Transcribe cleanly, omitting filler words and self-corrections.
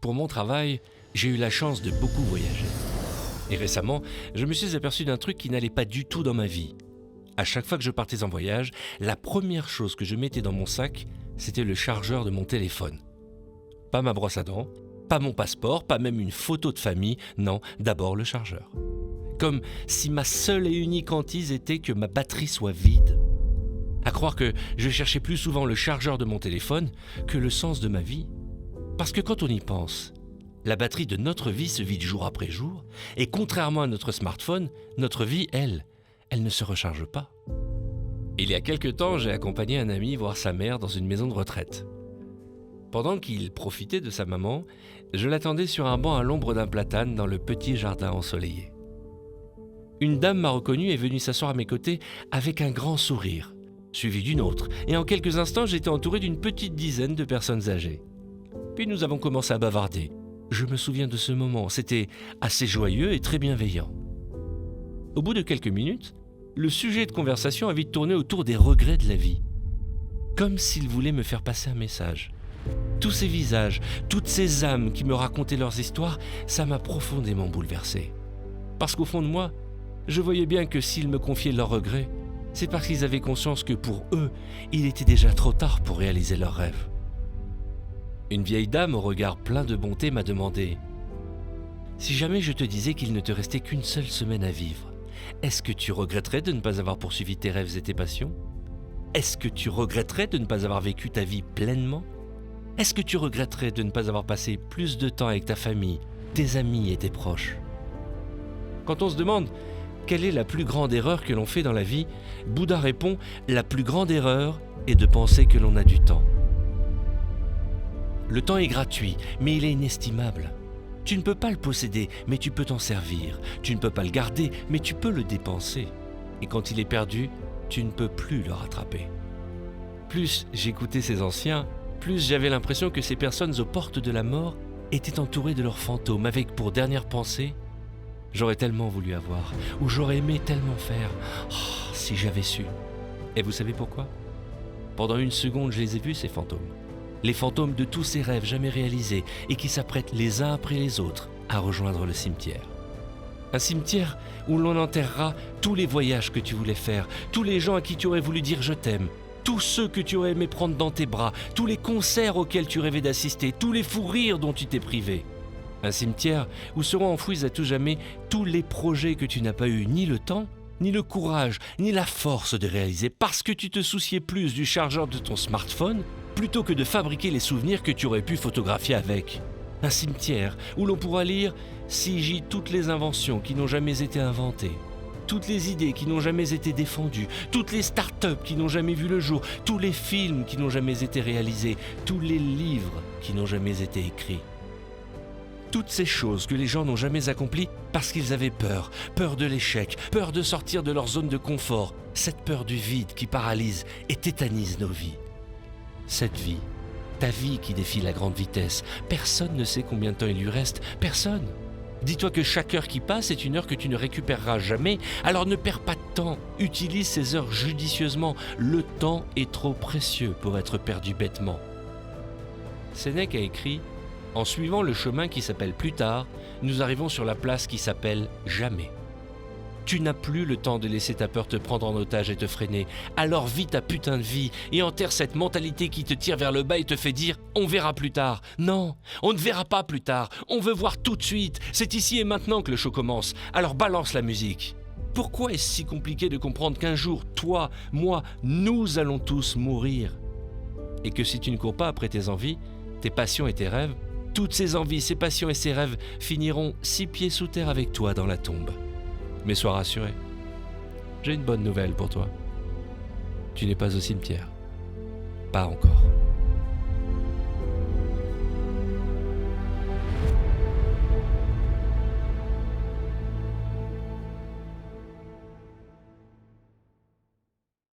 Pour mon travail, j'ai eu la chance de beaucoup voyager. Et récemment, je me suis aperçu d'un truc qui n'allait pas du tout dans ma vie. À chaque fois que je partais en voyage, la première chose que je mettais dans mon sac, c'était le chargeur de mon téléphone. Pas ma brosse à dents, pas mon passeport, pas même une photo de famille, non, d'abord le chargeur. Comme si ma seule et unique hantise était que ma batterie soit vide. À croire que je cherchais plus souvent le chargeur de mon téléphone que le sens de ma vie. Parce que quand on y pense, la batterie de notre vie se vide jour après jour, et contrairement à notre smartphone, notre vie, elle ne se recharge pas. Il y a quelque temps, j'ai accompagné un ami voir sa mère dans une maison de retraite. Pendant qu'il profitait de sa maman, je l'attendais sur un banc à l'ombre d'un platane dans le petit jardin ensoleillé. Une dame m'a reconnu et est venue s'asseoir à mes côtés avec un grand sourire, suivi d'une autre, et en quelques instants, j'étais entouré d'une petite dizaine de personnes âgées. Puis nous avons commencé à bavarder. Je me souviens de ce moment, c'était assez joyeux et très bienveillant. Au bout de quelques minutes, le sujet de conversation a vite tourné autour des regrets de la vie. Comme s'il voulait me faire passer un message. Tous ces visages, toutes ces âmes qui me racontaient leurs histoires, ça m'a profondément bouleversé. Parce qu'au fond de moi, je voyais bien que s'ils me confiaient leurs regrets, c'est parce qu'ils avaient conscience que pour eux, il était déjà trop tard pour réaliser leurs rêves. Une vieille dame au regard plein de bonté m'a demandé « Si jamais je te disais qu'il ne te restait qu'une seule semaine à vivre, est-ce que tu regretterais de ne pas avoir poursuivi tes rêves et tes passions? Est-ce que tu regretterais de ne pas avoir vécu ta vie pleinement? Est-ce que tu regretterais de ne pas avoir passé plus de temps avec ta famille, tes amis et tes proches ?» Quand on se demande quelle est la plus grande erreur que l'on fait dans la vie, Bouddha répond « La plus grande erreur est de penser que l'on a du temps. » Le temps est gratuit, mais il est inestimable. Tu ne peux pas le posséder, mais tu peux t'en servir. Tu ne peux pas le garder, mais tu peux le dépenser. Et quand il est perdu, tu ne peux plus le rattraper. Plus j'écoutais ces anciens, plus j'avais l'impression que ces personnes aux portes de la mort étaient entourées de leurs fantômes, avec pour dernière pensée « J'aurais tellement voulu avoir, ou j'aurais aimé tellement faire. Oh, si j'avais su. » Et vous savez pourquoi? Pendant une seconde, je les ai vus, ces fantômes. Les fantômes de tous ces rêves jamais réalisés et qui s'apprêtent les uns après les autres à rejoindre le cimetière. Un cimetière où l'on enterrera tous les voyages que tu voulais faire, tous les gens à qui tu aurais voulu dire « je t'aime », tous ceux que tu aurais aimé prendre dans tes bras, tous les concerts auxquels tu rêvais d'assister, tous les fous rires dont tu t'es privé. Un cimetière où seront enfouis à tout jamais tous les projets que tu n'as pas eu ni le temps, ni le courage, ni la force de réaliser parce que tu te souciais plus du chargeur de ton smartphone plutôt que de fabriquer les souvenirs que tu aurais pu photographier avec. Un cimetière où l'on pourra lire sigillent toutes les inventions qui n'ont jamais été inventées, toutes les idées qui n'ont jamais été défendues, toutes les start-up qui n'ont jamais vu le jour, tous les films qui n'ont jamais été réalisés, tous les livres qui n'ont jamais été écrits. Toutes ces choses que les gens n'ont jamais accomplies parce qu'ils avaient peur, peur de l'échec, peur de sortir de leur zone de confort, cette peur du vide qui paralyse et tétanise nos vies. Cette vie, ta vie qui défile à grande vitesse, personne ne sait combien de temps il lui reste, personne. Dis-toi que chaque heure qui passe est une heure que tu ne récupéreras jamais, alors ne perds pas de temps, utilise ces heures judicieusement, le temps est trop précieux pour être perdu bêtement. Sénèque a écrit « En suivant le chemin qui s'appelle plus tard, nous arrivons sur la place qui s'appelle jamais. » Tu n'as plus le temps de laisser ta peur te prendre en otage et te freiner. Alors vis ta putain de vie et enterre cette mentalité qui te tire vers le bas et te fait dire « On verra plus tard ». Non, on ne verra pas plus tard. On veut voir tout de suite. C'est ici et maintenant que le show commence. Alors balance la musique. Pourquoi est-ce si compliqué de comprendre qu'un jour, toi, moi, nous allons tous mourir? Et que si tu ne cours pas après tes envies, tes passions et tes rêves, toutes ces envies, ces passions et ces rêves finiront 6 pieds sous terre avec toi dans la tombe. Mais sois rassuré, j'ai une bonne nouvelle pour toi. Tu n'es pas au cimetière. Pas encore.